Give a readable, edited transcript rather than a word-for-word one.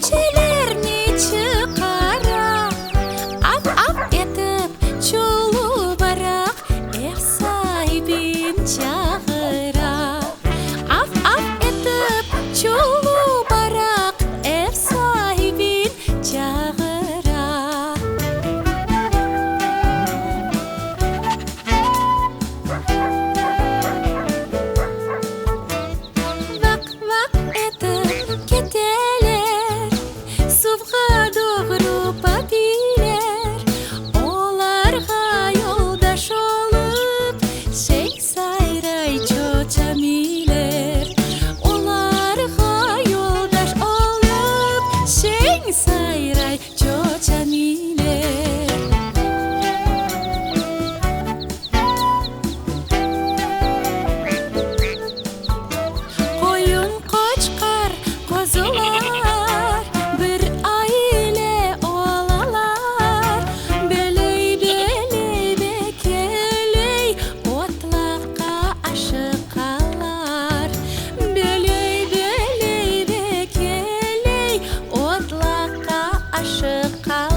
Keçелерni çıkara, af etip çulu barak, ev sahibin çağıra. Af etip çulu barak, ev sahibin çağıra. Vak etip keteler, suvga doğru patiler. Olarga yoldaş olup, şey sayray çoçamiler. Olarga yoldaş olup, şey sayray çoçamiler. Koyun koçkar kozular, bir aile olalar. Beley beley bekeley, otlakka aşıkalar. Beley beley bekeley, otlakka aşıkalar.